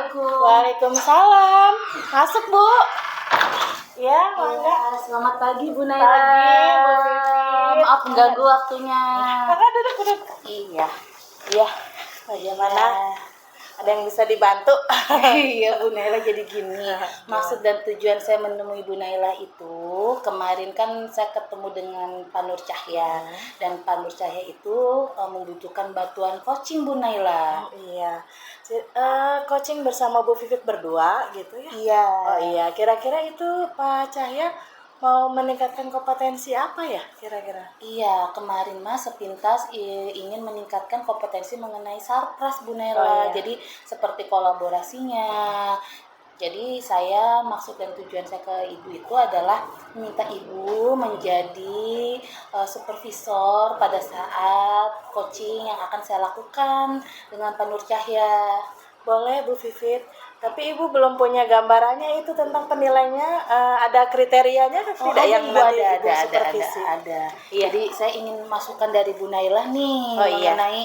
Assalamualaikum. Waalaikumsalam. Masuk, Bu. Ya, mangga. Selamat pagi Bu Naila. Pagi, Bu Vivi. Maaf mengganggu waktunya. Mangga duduk. Iya. Bagaimana? Ada yang bisa dibantu? Iya Bu Naila, jadi gini. Maksud dan tujuan saya menemui Bu Naila itu, kemarin kan saya ketemu dengan Pak Nur Cahya. Dan Pak Nur Cahya itu membutuhkan bantuan coaching Bu Naila. Iya. Coaching bersama Bu Vivit berdua gitu ya? Iya. Oh iya, kira-kira itu Pak Cahya mau meningkatkan kompetensi apa ya kira-kira? Iya, kemarin Mas sepintas ingin meningkatkan kompetensi mengenai sarpras Bu Naila. Oh, iya. Jadi seperti kolaborasinya. Jadi saya maksud dan tujuan saya ke Ibu itu adalah meminta Ibu menjadi supervisor pada saat coaching yang akan saya lakukan dengan Pak Nur Cahya. Boleh Bu Vivit, tapi Ibu belum punya gambarannya itu tentang penilainya, ada kriterianya tidak yang Ibu nanti Ibu ada. supervisi? Iya. Jadi saya ingin masukan dari Bu Naila nih iya. mengenai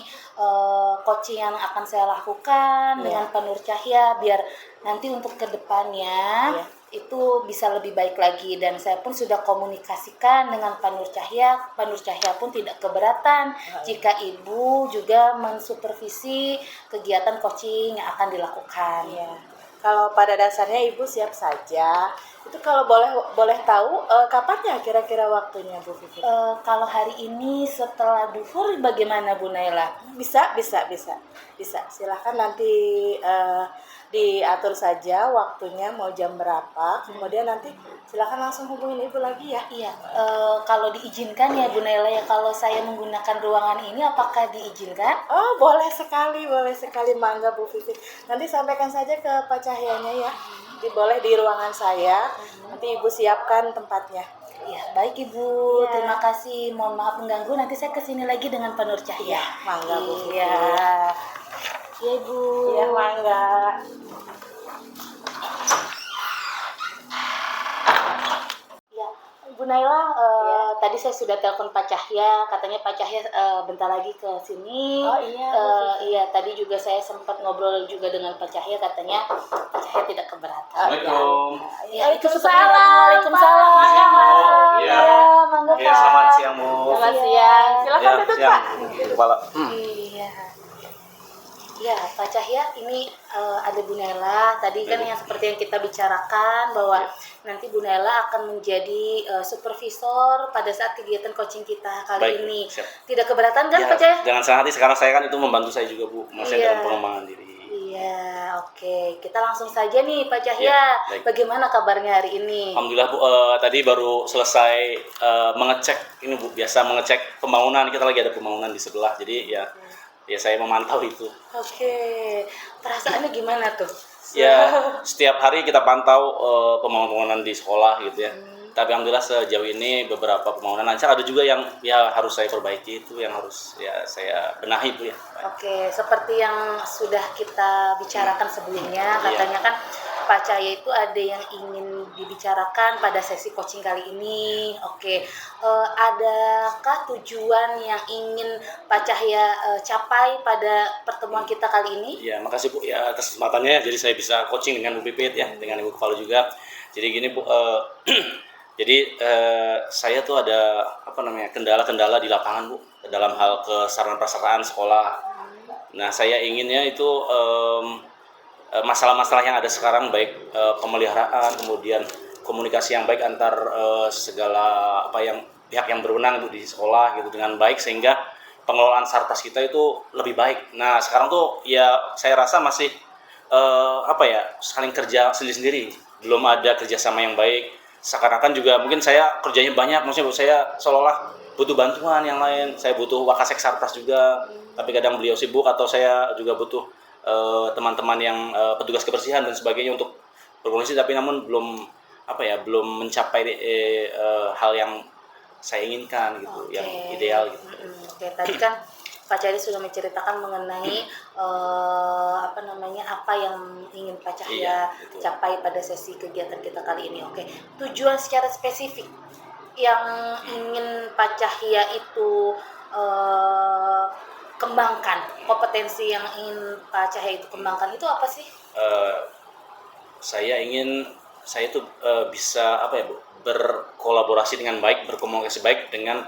coaching yang akan saya lakukan dengan Pak Nur Cahya, biar nanti untuk kedepannya itu bisa lebih baik lagi. Dan saya pun sudah komunikasikan dengan Pak Nur Cahya. Pak Nur Cahya pun tidak keberatan jika Ibu juga mensupervisi kegiatan coaching yang akan dilakukan. Iya. Kalau pada dasarnya Ibu siap saja. Itu kalau boleh tahu kapannya kira-kira waktunya Bu Vivi? Kalau hari ini setelah duhur bagaimana Bu Naila? Bisa. Silahkan nanti diatur saja waktunya mau jam berapa. Kemudian nanti silahkan langsung hubungin Ibu lagi ya. Iya, kalau diizinkan ya Bu Naila ya, kalau saya menggunakan ruangan ini apakah diizinkan? Oh, boleh sekali mangga Bu Vivi. Nanti sampaikan saja ke Pak Cahyanya ya. Boleh di ruangan saya. Nanti Ibu siapkan tempatnya. Iya, baik Ibu. Iya. Terima kasih. Mohon maaf mengganggu. Nanti saya kesini lagi dengan Pak Nur Cahya. Mangga Bu Vivi. Iya. Iya Ibu. Iya, mangga. Bu Naila, tadi saya sudah telepon Pak Cahya, katanya Pak Cahya bentar lagi ke sini. Oh iya. Iya, tadi juga saya sempat ngobrol juga dengan Pak Cahya, katanya Pak Cahya tidak keberatan. Assalamualaikum. Ya, itu Waalaikumsalam. Iya. Mangga Iya, Pak. selamat siang, Bu. Selamat siang. Silakan Ya, duduk, siang. Pak. Kepala. Iya. Ya, Pak Cahya, ini ada Bu Naila. Tadi kan yang seperti yang kita bicarakan bahwa nanti Bu Naila akan menjadi supervisor pada saat kegiatan coaching kita kali Baik, ini. siap. Tidak keberatan kan Ya, Pak Cahya? jangan salah hati, sekarang saya kan itu membantu saya juga, Bu. Masih Iya. dalam pengembangan diri. Iya, oke. Kita langsung saja nih Pak Cahya. Ya, baik. Bagaimana kabarnya hari ini? Alhamdulillah, Bu. Tadi baru selesai mengecek ini, Bu. Biasa mengecek pembangunan. Kita lagi ada pembangunan di sebelah. Jadi ya saya memantau itu. Oke. Perasaannya gimana tuh? Ya, setiap hari kita pantau pembangunan di sekolah gitu ya. Tapi alhamdulillah sejauh ini beberapa pembangunan lancar. Ada juga yang ya harus saya perbaiki, itu yang harus ya saya benahi, Bu ya. Oke, seperti yang sudah kita bicarakan sebelumnya, katanya kan Pak Cahya itu ada yang ingin dibicarakan pada sesi coaching kali ini. Oke, adakah tujuan yang ingin Pak Cahya capai pada pertemuan kita kali ini? Ya, makasih Bu ya atas kesempatannya. Jadi saya bisa coaching dengan Bu Pipit ya, dengan Ibu Kepala juga. Jadi gini Bu, jadi saya tuh ada kendala-kendala di lapangan Bu dalam hal kesarana prasarana sekolah. Nah, saya inginnya itu masalah-masalah yang ada sekarang baik pemeliharaan, kemudian komunikasi yang baik antar segala pihak yang berwenang itu di sekolah gitu dengan baik, sehingga pengelolaan sartas kita itu lebih baik. Nah, sekarang tuh ya saya rasa masih saling kerja sendiri-sendiri, belum ada kerjasama yang baik. Seakan-akan juga mungkin saya kerjanya banyak, maksudnya saya seolah-olah butuh bantuan yang lain. Saya butuh wakasek sarpras juga, tapi kadang beliau sibuk, atau saya juga butuh teman-teman yang petugas kebersihan dan sebagainya untuk berkoordinasi, tapi namun belum mencapai hal yang saya inginkan gitu, yang ideal gitu. Oke, tadi kan Pak Cahya sudah menceritakan mengenai apa yang ingin Pak Cahya capai pada sesi kegiatan kita kali ini. Oke, tujuan secara spesifik yang ingin Pak Cahya itu kembangkan, kompetensi yang ingin Pak Cahya itu kembangkan itu apa sih? eh, saya itu bisa apa ya Bu, berkolaborasi dengan baik, berkomunikasi baik dengan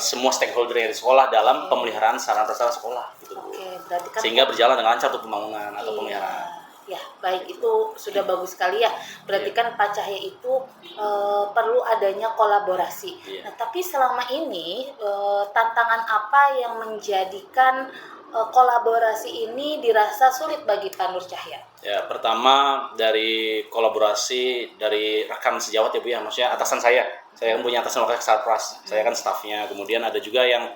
semua stakeholder yang di sekolah dalam pemeliharaan sarana prasarana sekolah gitu Bu. Oke, berarti kan Sehingga berjalan dengan lancar untuk pembangunan atau pemeliharaan. ya, baik, itu sudah bagus sekali ya. Berarti kan Pak Cahya itu perlu adanya kolaborasi. Iya. Nah, tapi selama ini tantangan apa yang menjadikan kolaborasi ini dirasa sulit bagi Pak Nur Cahya? Ya, pertama dari kolaborasi dari rekan sejawat ya Bu ya, maksudnya atasan saya. Saya kan punya atasan wakil Sarpras, saya kan stafnya. Kemudian ada juga yang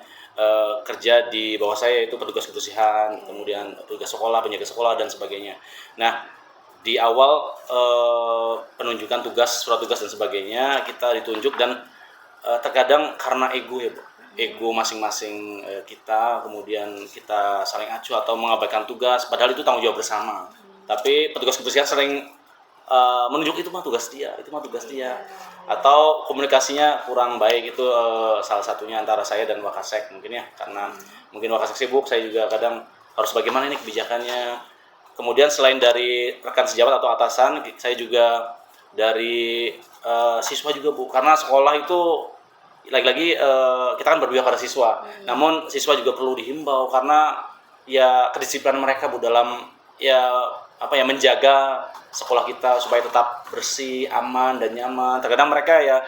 kerja di bawah saya, yaitu petugas kebersihan, kemudian petugas sekolah, penjaga sekolah dan sebagainya. Nah, di awal penunjukan tugas, surat tugas dan sebagainya kita ditunjuk dan terkadang karena ego ya Bu, ego masing-masing kita, kemudian kita saling acuh atau mengabaikan tugas, padahal itu tanggung jawab bersama. Tapi petugas kebersihan sering menunjuk itu mah tugas dia, atau komunikasinya kurang baik. Itu salah satunya antara saya dan Wakasek mungkin ya, karena mungkin Wakasek sibuk, saya juga kadang harus bagaimana ini kebijakannya. Kemudian selain dari rekan sejawat atau atasan, saya juga dari siswa juga Bu, karena sekolah itu lagi-lagi kita kan berpihak pada siswa. Namun siswa juga perlu dihimbau karena ya kedisiplinan mereka Bu dalam ya menjaga sekolah kita supaya tetap bersih, aman dan nyaman. Terkadang mereka ya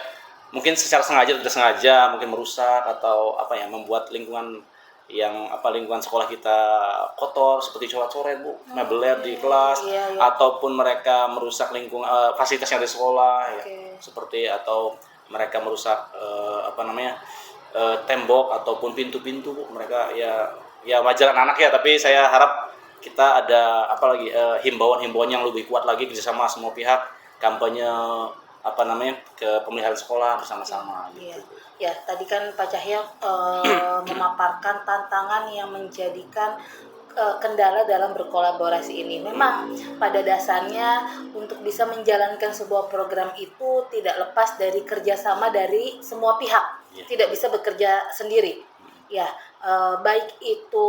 mungkin secara sengaja atau tidak sengaja mungkin merusak atau membuat lingkungan lingkungan sekolah kita kotor seperti coret-coret Bu, mebeler di kelas, ataupun mereka merusak lingkungan fasilitas yang ada di sekolah ya. Seperti atau mereka merusak tembok ataupun pintu-pintu Bu. Ke wajar anak ya, tapi saya harap kita ada himbauan-himbauan yang lebih kuat lagi bersama semua pihak, kampanye ke pemeliharaan sekolah bersama-sama gitu. Ya, tadi kan Pak Cahya memaparkan tantangan yang menjadikan kendala dalam berkolaborasi ini. Memang pada dasarnya untuk bisa menjalankan sebuah program itu tidak lepas dari kerjasama dari semua pihak, tidak bisa bekerja sendiri. Ya, baik itu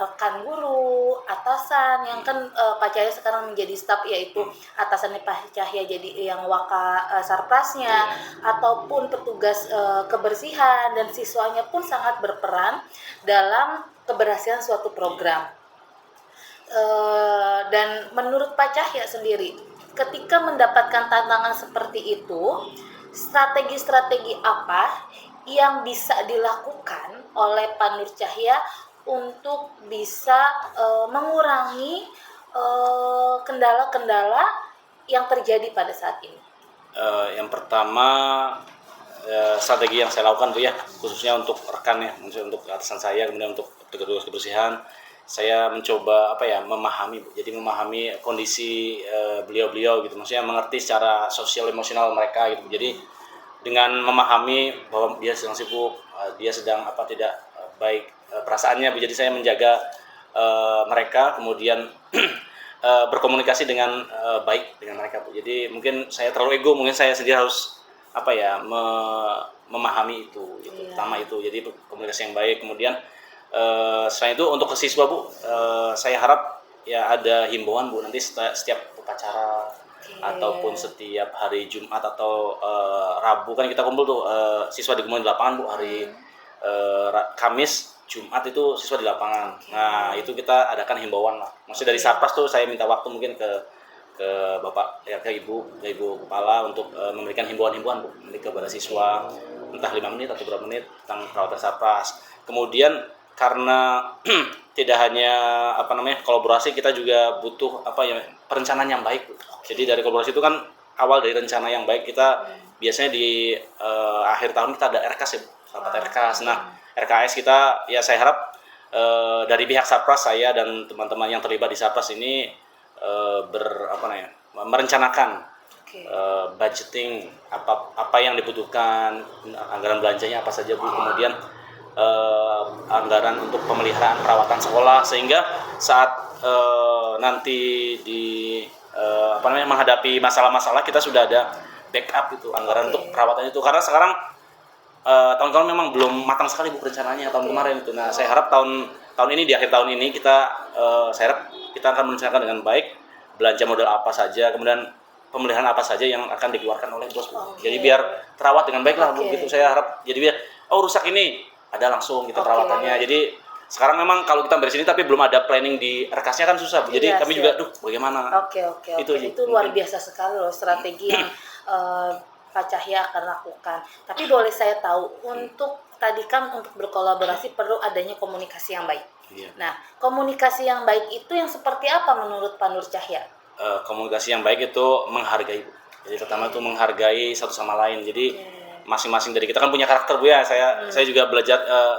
rekan guru, atasan yang kan Pak Cahya sekarang menjadi staf, yaitu atasannya Pak Cahya jadi yang waka sarprasnya, ataupun petugas kebersihan dan siswanya pun sangat berperan dalam keberhasilan suatu program. Dan menurut Pak Cahya sendiri, ketika mendapatkan tantangan seperti itu, strategi-strategi apa yang bisa dilakukan oleh Pak Nur Cahya untuk bisa mengurangi kendala-kendala yang terjadi pada saat ini? Yang pertama, strategi yang saya lakukan tuh ya, khususnya untuk rekan ya, maksudnya untuk atasan saya, kemudian untuk petugas kebersihan, saya mencoba memahami Bu. Jadi memahami kondisi beliau-beliau gitu, maksudnya mengerti secara sosial emosional mereka gitu. Jadi dengan memahami bahwa dia sedang sibuk, dia sedang tidak baik perasaannya, jadi saya menjaga mereka, kemudian berkomunikasi dengan baik dengan mereka Bu. Jadi mungkin saya terlalu ego, mungkin saya sendiri harus memahami itu gitu. Pertama itu, jadi komunikasi yang baik. Kemudian selain itu untuk ke siswa Bu, saya harap ya ada himbauan Bu, nanti setiap upacara ataupun setiap hari Jumat atau Rabu kan kita kumpul tuh, siswa dikumpulin di lapangan Bu. Hari Kamis, Jumat itu siswa di lapangan. Nah, itu kita adakan himbauan lah. Maksudnya dari Sarpas tuh saya minta waktu mungkin ke Bapak ke Ibu Kepala untuk memberikan himbauan-himbauan Bu, nanti kepada siswa, entah 5 menit atau berapa menit tentang perawatan Sarpas. Kemudian karena tidak hanya kolaborasi, kita juga butuh perencanaan yang baik Bu. Jadi dari kolaborasi itu kan awal dari rencana yang baik. Kita biasanya di akhir tahun kita ada RKS ya, rapat RKS. Nah, RKS kita ya saya harap dari pihak Sarpras, saya dan teman-teman yang terlibat di Sarpras ini merencanakan budgeting apa yang dibutuhkan, anggaran belanjanya apa saja Bu, kemudian anggaran untuk pemeliharaan perawatan sekolah, sehingga saat nanti di menghadapi masalah-masalah kita sudah ada backup itu anggaran untuk perawatan itu. Karena sekarang tahun-tahun memang belum matang sekali Bu rencananya tahun kemarin itu. Nah, saya harap tahun ini di akhir tahun ini saya harap kita akan merencanakan dengan baik belanja modal apa saja, kemudian pemeliharaan apa saja yang akan dikeluarkan oleh bos, Bu. Jadi biar terawat dengan baik lah, Bu. Gitu saya harap. Jadi biar rusak ini ada langsung kita perawatannya. Jadi sekarang memang kalau kita beres ini tapi belum ada planning di rekasnya kan susah, Bu. Jadi kami juga bagaimana? Oke. Itu luar biasa sekali loh strategi yang Pak Cahya akan lakukan. Tapi boleh saya tahu untuk tadi kan untuk berkolaborasi perlu adanya komunikasi yang baik. Iya. Nah, komunikasi yang baik itu yang seperti apa menurut Pak Nur Cahya? Komunikasi yang baik itu menghargai, Bu. Jadi pertama itu menghargai satu sama lain. Jadi masing-masing dari kita kan punya karakter, Bu ya. Saya juga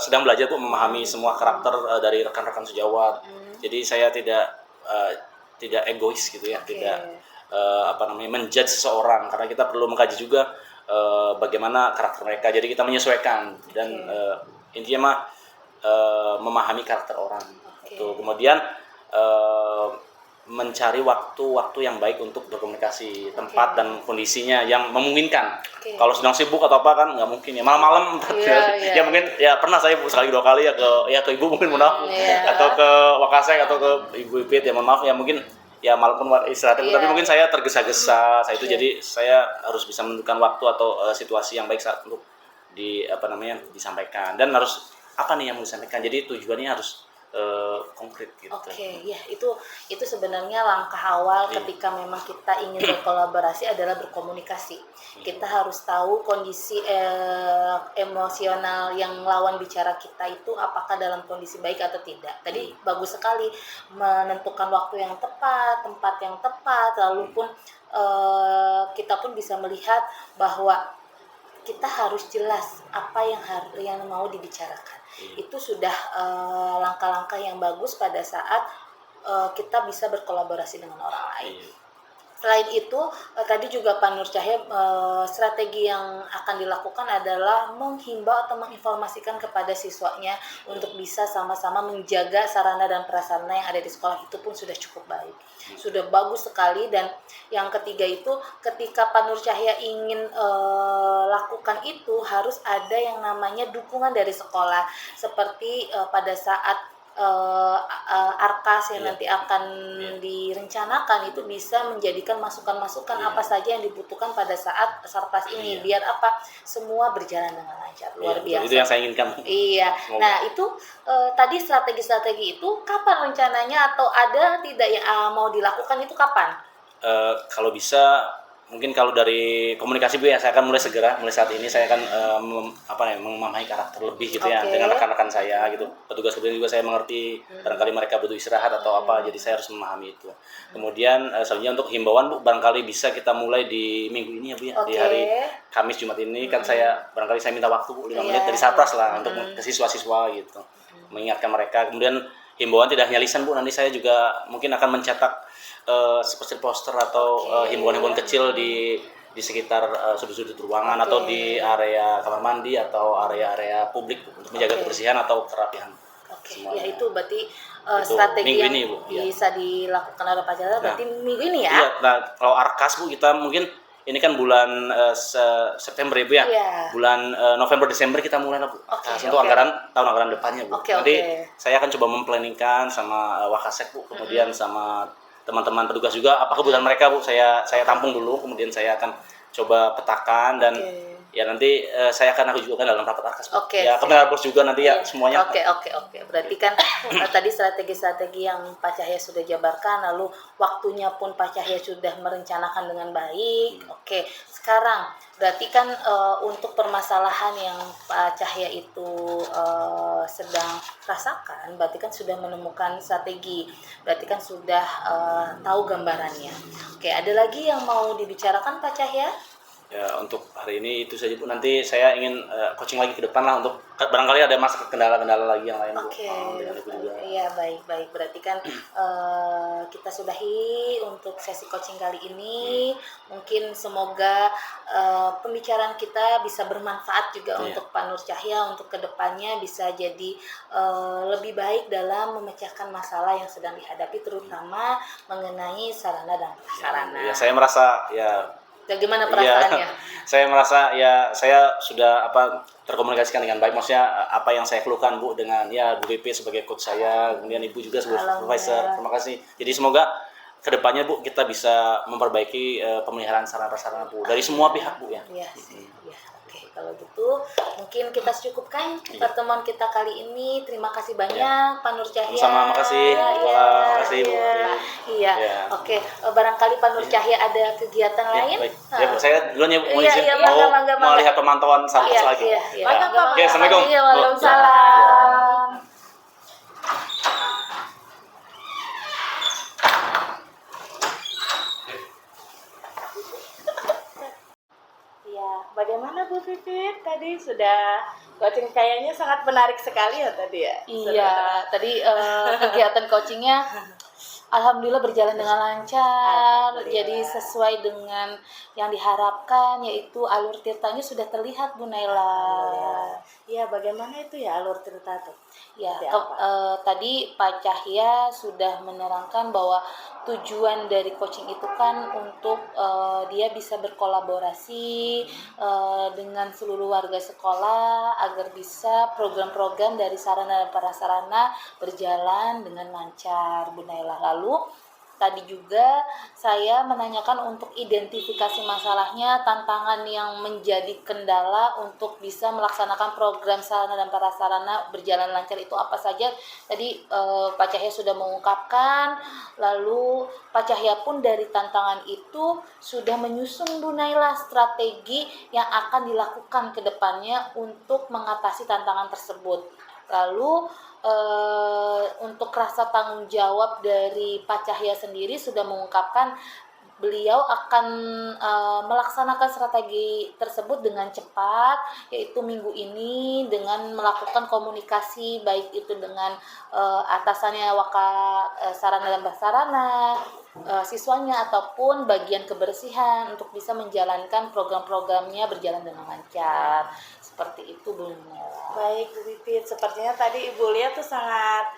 sedang belajar, Bu, memahami semua karakter dari rekan-rekan sejawat. Jadi saya tidak egois gitu ya, tidak menjudge seseorang, karena kita perlu mengkaji juga bagaimana karakter mereka. Jadi kita menyesuaikan dan intinya memahami karakter orang. Itu kemudian mencari waktu-waktu yang baik untuk berkomunikasi, tempat dan kondisinya yang memungkinkan. Kalau sedang sibuk atau apa kan nggak mungkin ya malam-malam. Ya mungkin ya pernah saya sekali 2 kali ke ibu mungkin mohon maaf, atau ke Wakasek atau ke ibu Ipit ya mohon maaf ya mungkin ya malam pun istirahat, tapi mungkin saya tergesa-gesa saya itu, jadi saya harus bisa menentukan waktu atau situasi yang baik saat untuk disampaikan, dan harus apa nih yang mau disampaikan, jadi tujuannya harus konkret gitu. Ya itu sebenarnya langkah awal ketika memang kita ingin berkolaborasi adalah berkomunikasi. Kita harus tahu kondisi emosional yang lawan bicara kita itu apakah dalam kondisi baik atau tidak. Tadi bagus sekali menentukan waktu yang tepat, tempat yang tepat, lalu pun kita pun bisa melihat bahwa kita harus jelas apa yang mau dibicarakan. Itu sudah langkah-langkah yang bagus pada saat kita bisa berkolaborasi dengan orang lain. Selain itu, tadi juga Pak Nur Cahya, strategi yang akan dilakukan adalah menghimbau atau menginformasikan kepada siswanya untuk bisa sama-sama menjaga sarana dan prasarana yang ada di sekolah. Itu pun sudah cukup baik, sudah bagus sekali. Dan yang ketiga itu, ketika Pak Nur Cahya ingin lakukan itu, harus ada yang namanya dukungan dari sekolah, seperti pada saat Arkas yang nanti akan direncanakan itu bisa menjadikan masukan-masukan apa saja yang dibutuhkan pada saat Sartas ini, biar semua berjalan dengan lancar. Luar biasa. Itu yang saya inginkan. Iya. Nah itu tadi strategi-strategi itu kapan rencananya, atau ada tidak yang mau dilakukan itu kapan? Kalau bisa mungkin kalau dari komunikasi, Bu ya, saya akan mulai saat ini saya akan memahami karakter lebih gitu ya dengan rekan-rekan saya gitu. Petugas kemudian juga saya mengerti barangkali mereka butuh istirahat atau apa, jadi saya harus memahami itu. Kemudian selanjutnya untuk himbauan, Bu, barangkali bisa kita mulai di minggu ini ya, Bu ya, di hari Kamis Jumat ini kan barangkali saya minta waktu, Bu, 5 menit dari Sarpras lah untuk ke siswa-siswa gitu, mengingatkan mereka. Kemudian himbauan tidak hanya lisan, Bu, nanti saya juga mungkin akan mencetak seperti poster atau himbauan-himbauan kecil di sekitar sudut-sudut ruangan atau di area kamar mandi atau area-area publik untuk menjaga kebersihan atau kerapihan. Ya itu berarti strategi yang ini, Bu, bisa dilakukan oleh Pak Cahya berarti minggu ini ya. Iya, nah kalau Arkas, Bu, kita mungkin ini kan bulan September ya, Bu ya. Bulan November Desember kita mulai, Bu. Untuk tahun anggaran depannya, Bu. Nanti saya akan coba memplanningkan sama Wakasek, Bu, kemudian sama teman-teman petugas juga apa kebutuhan mereka, Bu. Saya tampung dulu, kemudian saya akan coba petakan dan ya nanti saya akan ajukan dalam rapat Arkas. Ya kemudian bos juga nanti ya semuanya. Oke. Berarti kan tadi strategi-strategi yang Pak Cahya sudah jabarkan, lalu waktunya pun Pak Cahya sudah merencanakan dengan baik. Sekarang berarti kan untuk permasalahan yang Pak Cahya itu sedang rasakan, berarti kan sudah menemukan strategi, berarti kan sudah tahu gambarannya. Ada lagi yang mau dibicarakan Pak Cahya? Ya untuk hari ini itu saja, Bu. Nanti saya ingin coaching lagi ke depan lah, untuk barangkali ada masa kendala-kendala lagi yang lain, Bu. Iya, baik. Berarti kan kita sudahi untuk sesi coaching kali ini. Mungkin semoga pembicaraan kita bisa bermanfaat juga untuk Pak Nur Cahya, untuk kedepannya bisa jadi lebih baik dalam memecahkan masalah yang sedang dihadapi, terutama mengenai sarana dan prasarana. Ya, saya merasa bagaimana perasaannya? saya merasa ya saya sudah terkomunikasikan dengan baik, maksudnya apa yang saya keluhkan Bu dengan ya Bu BP sebagai coach saya, kemudian Ibu juga sebagai supervisor. Terima kasih. Jadi semoga kedepannya Bu kita bisa memperbaiki pemeliharaan sarana prasarana Bu dari semua pihak Bu ya. Iya. Oke, kalau gitu mungkin kita cukupkan pertemuan kita kali ini. Terima kasih banyak Pak Nur Cahya. Sama, makasih. Makasih Bu. Iya. Oke, barangkali Pak Nur Cahya ada kegiatan lain. Baik. Ya, saya duluan ya Bu, mau Iya, izin iya, mau mangga. melihat pemantauan sarkas lagi. Iya. Oke, Assalamualaikum. Iya, Bu. waalaikumsalam. Ya, bagaimana Bu Vivit? Tadi sudah coaching kayaknya sangat menarik sekali ya tadi ya. Iya, tadi kegiatan coachingnya alhamdulillah berjalan dengan lancar. Alhamdulillah. Jadi sesuai dengan yang diharapkan, yaitu alur tirtanya sudah terlihat Bu Naila. Iya, bagaimana itu ya alur tirta tuh? Ya, Seperti apa? tadi Pak Cahya sudah menerangkan bahwa tujuan dari coaching itu kan untuk dia bisa berkolaborasi dengan seluruh warga sekolah agar bisa program-program dari sarana dan prasarana berjalan dengan lancar, Bu Naila. Lalu tadi juga saya menanyakan untuk identifikasi masalahnya, tantangan yang menjadi kendala untuk bisa melaksanakan program sarana dan prasarana berjalan lancar itu apa saja. Tadi Pak Cahya sudah mengungkapkan, lalu Pak Cahya pun dari tantangan itu sudah menyusun Bu Naila strategi yang akan dilakukan ke depannya untuk mengatasi tantangan tersebut. Lalu untuk rasa tanggung jawab dari Pak Cahya sendiri sudah mengungkapkan beliau akan melaksanakan strategi tersebut dengan cepat, yaitu minggu ini dengan melakukan komunikasi baik itu dengan atasannya sarana dan prasarana, siswanya ataupun bagian kebersihan untuk bisa menjalankan program-programnya berjalan dengan lancar. Seperti itu Bu Naila. Baik Bu Vivit, sepertinya tadi Ibu lihat tuh sangat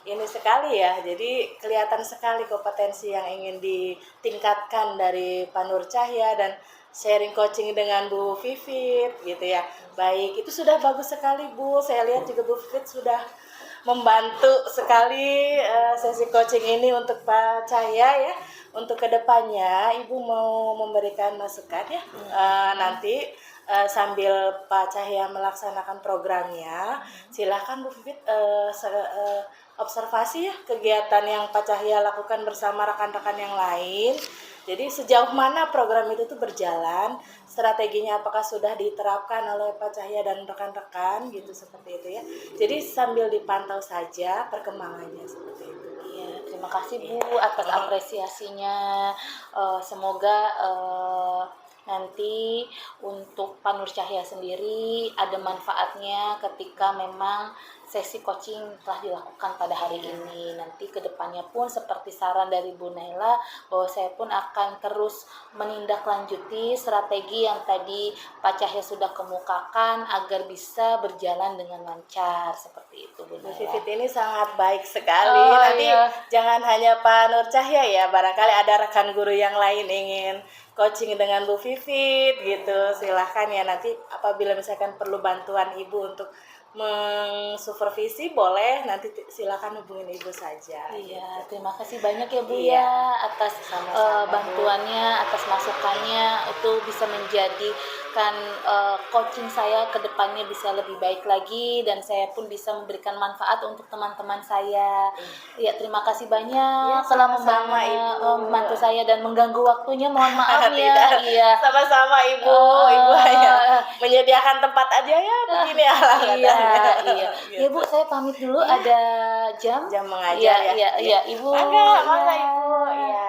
ini sekali ya. Jadi kelihatan sekali kompetensi yang ingin ditingkatkan dari Pak Nur Cahya dan sharing coaching dengan Bu Vivit gitu ya. Baik, itu sudah bagus sekali Bu. Saya lihat juga Bu Vivit sudah membantu sekali sesi coaching ini untuk Pak Cahya ya. Untuk kedepannya Ibu mau memberikan masukan ya nanti sambil Pak Cahya melaksanakan programnya, silahkan Bu Vivit observasi ya kegiatan yang Pak Cahya lakukan bersama rekan-rekan yang lain. Jadi sejauh mana program itu tuh berjalan, strateginya apakah sudah diterapkan oleh Pak Cahya dan rekan-rekan gitu, seperti itu ya. Jadi sambil dipantau saja perkembangannya seperti itu. Iya, terima kasih Bu atas apresiasinya. Semoga nanti untuk Pak Nur Cahya sendiri ada manfaatnya ketika memang sesi coaching telah dilakukan pada hari ini. Nanti kedepannya pun seperti saran dari Bu Naila, bahwa saya pun akan terus menindaklanjuti strategi yang tadi Pak Cahya sudah kemukakan agar bisa berjalan dengan lancar. Seperti itu Bu Bu Naila. Vivit ini sangat baik sekali. Nanti jangan hanya Pak Nur Cahya ya, barangkali ada rekan guru yang lain ingin coaching dengan Bu Vivit gitu. Silahkan ya, nanti apabila misalkan perlu bantuan Ibu untuk mensupervisi, boleh nanti silakan hubungin Ibu saja. Iya, terima kasih banyak ya Bu Iya. ya atas Sama-sama, Bu. bantuannya, atas masukannya. Itu bisa menjadikan coaching saya ke depannya bisa lebih baik lagi, dan saya pun bisa memberikan manfaat untuk teman-teman saya. Iya, terima kasih banyak telah sama-sama, Ibu. membantu saya dan mengganggu waktunya. Mohon maaf ya. Tidak. Iya. Sama-sama Ibu. Ibu hanya menyediakan tempat aja ya begini Iya, alhamdulillah. iya. Gitu. Ya Bu, saya pamit dulu, ada jam. Jam mengajar ya. Iya, Ibu. Mangga Iya. Ibu. Iya.